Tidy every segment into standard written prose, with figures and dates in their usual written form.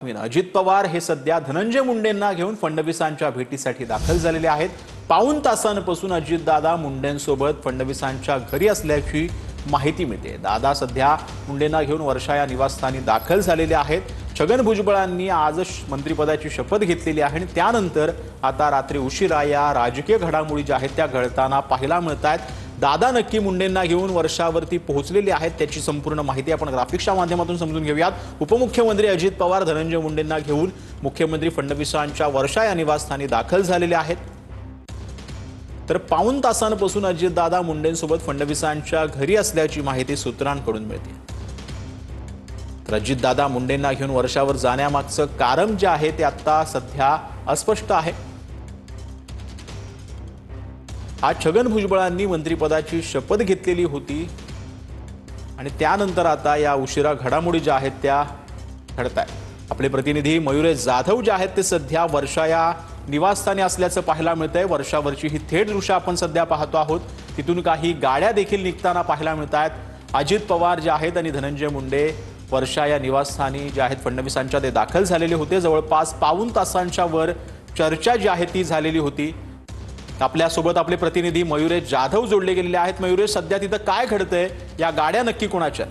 अजित पवार हे सध्या धनंजय मुंडेंना घेऊन फडणवीसांच्या भेटीसाठी दाखल झालेले आहेत। पाऊण तासांपासून अजितदादा मुंडेंसोबत फडणवीसांच्या घरी असल्याची माहिती मिळते। दादा सध्या मुंडेंना घेऊन वर्षा या निवासस्थानी दाखल झालेले आहेत। छगन भुजबळांनी आज मंत्रिपदाची शपथ घेतलेली आहे आणि त्यानंतर आता रात्री उशिरा या राजकीय घडामोडी ज्या आहेत त्या घडताना पाहायला मिळतात। दादा नक्की मुंडेंना घेऊन वर्षावरती पोहोचलेले आहेत त्याची संपूर्ण माहिती आपण ग्राफिक्सच्या माध्यमातून समजून घेऊयात। उपमुख्यमंत्री अजित पवार धनंजय मुंडेंना घेऊन मुख्यमंत्री फडणवीसांच्या वर्षा या निवासस्थानी दाखल झालेले आहेत। तर पाऊण तासांपासून अजितदादा मुंडेंसोबत फडणवीसांच्या घरी असल्याची माहिती सूत्रांकडून मिळते। तर अजितदादा मुंडेंना घेऊन वर्षावर जाण्यामागचं कारण जे आहे ते आता सध्या अस्पष्ट आहे। आज छगन भुजबळांनी मंत्रिपदाची शपथ घेतलेली होती आणि त्यानंतर आता या उशिरा घडामोडी ज्या आहेत त्या घडतायत। आपले प्रतिनिधी मयुरेश जाधव जे आहेत ते सध्या वर्षा या निवासस्थानी असल्याचं पाहायला मिळतंय। वर्षावरची ही थेट दृश्य आपण सध्या पाहतो आहोत। तिथून काही गाड्या देखील निघताना पाहायला मिळतात। अजित पवार जे आहेत आणि धनंजय मुंडे वर्षा या निवासस्थानी जे आहेत फडणवीसांच्या ते दाखल झालेले होते। जवळपास पाऊण तासांच्या वर चर्चा जी आहे ती झालेली होती। आपल्यासोबत आपले प्रतिनिधी मयुरेश जाधव जोडले गेलेले आहेत। मयुरेश, सध्या तिथं काय घडतंय? या गाड्या नक्की कोणाच्या?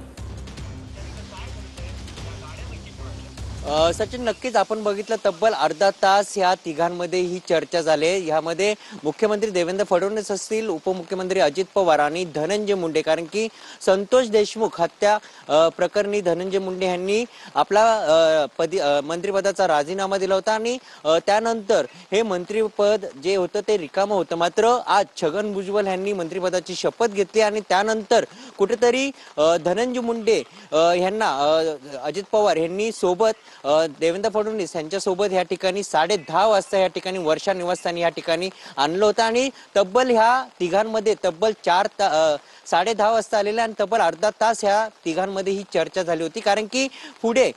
सचिन, नक्कीच आपण बघितलं तब्बल अर्धा तास ह्या तिघांमध्ये ही चर्चा झाली। यामध्ये मुख्यमंत्री देवेंद्र फडणवीस असतील, उपमुख्यमंत्री अजित पवार आणि धनंजय मुंडे, कारण की संतोष देशमुख हत्या प्रकरणी धनंजय मुंडे यांनी आपला मंत्रिपदाचा राजीनामा दिला होता आणि त्यानंतर हे मंत्रिपद जे होतं ते रिकामं होतं। मात्र आज छगन भुजबळ यांनी मंत्रिपदाची शपथ घेतली आणि त्यानंतर कुठेतरी धनंजय मुंडे यांना अजित पवार यांनी सोबत देवेंद्र फडणवीस यांच्या सोबत या ठिकाणी 10:30 वाजता या ठिकाणी वर्षा निवासस्थानी या ठिकाणी आणलं होतं आणि तब्बल ह्या तिघांमध्ये तब्बल 10:30 वाजता आलेल्या आणि तब्बल अर्धा तास ह्या तिघांमध्ये ही चर्चा झाली होती। कारण की पुढे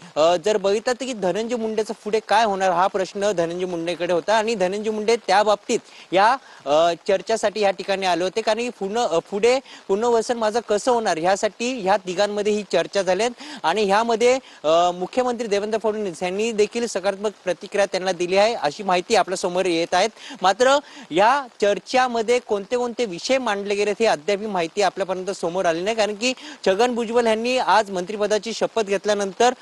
जर बघितलं तर की धनंजय मुंडेचं पुढे काय होणार हा प्रश्न धनंजय मुंडेकडे होता आणि धनंजय मुंडे त्या बाबतीत या चर्चासाठी या ठिकाणी आले होते। कारण की पुढे पुनर्वसन माझं कसं होणार ह्यासाठी ह्या तिघांमध्ये ही चर्चा झाली आणि ह्यामध्ये मुख्यमंत्री देवेंद्र फडणवीस यांनी देखील सकारात्मक प्रतिक्रिया त्यांना दिली आहे अशी माहिती आपल्या समोर येत आहेत। मात्र या चर्चामध्ये कोणते कोणते विषय मांडले गेले हे अद्याप माहिती आपल्यापर्यंत समोर आली नाही। कारण की छगन भुजबळ यांनी आज मंत्रिपदाची शपथ घेतल्यानंतर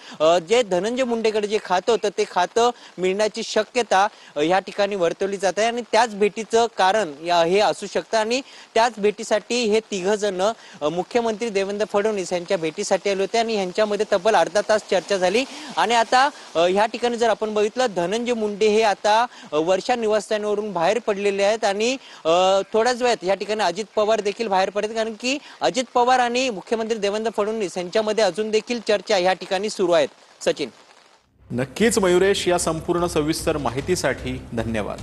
जे धनंजय मुंडेकडे जे खातं होतं ते खातं मिळण्याची शक्यता या ठिकाणी वर्तवली जात आहे आणि त्याच भेटीचं कारण हे असू शकतं आणि त्याच भेटीसाठी हे तिघ जण मुख्यमंत्री देवेंद्र फडणवीस यांच्या भेटीसाठी आले होते आणि यांच्यामध्ये तब्बल अर्धा तास चर्चा झाली। आणि आता ह्या ठिकाणी जर आपण बघितलं धनंजय मुंडे हे आता वर्षा निवासस्थानावरून बाहेर पडलेले आहेत आणि थोड्याच वेळात या ठिकाणी अजित पवार देखील बाहेर पडतात। कारण की अजित पवार आणि मुख्यमंत्री देवेंद्र फडणवीस यांच्यामध्ये अजून देखील चर्चा या ठिकाणी सुरू आहेत। सचिन, नक्कीच मयुरेश, या संपूर्ण सविस्तर माहितीसाठी धन्यवाद।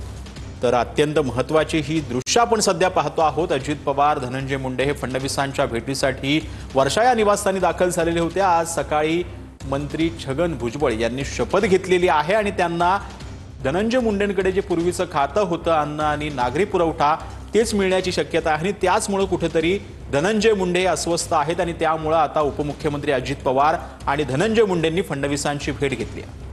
तर अत्यंत महत्त्वाची ही दृश्य आपण सध्या पाहतो आहोत। अजित पवार धनंजय मुंडे हे फडणवीसांच्या भेटीसाठी वर्षा या निवासस्थानी दाखल झालेले होते। आज सकाळी मंत्री छगन भुजबळ यांनी शपथ घेतलेली आहे आणि त्यांना धनंजय मुंडेंकडे जे पूर्वीचं खातं होतं अन्न आणि नागरी पुरवठा तेच मिळण्याची शक्यता आहे आणि त्याचमुळे कुठेतरी धनंजय मुंडे अस्वस्थ आहेत आणि त्यामुळे आता उपमुख्यमंत्री अजित पवार आणि धनंजय मुंडेंनी फडणवीसांची भेट घेतली आहे।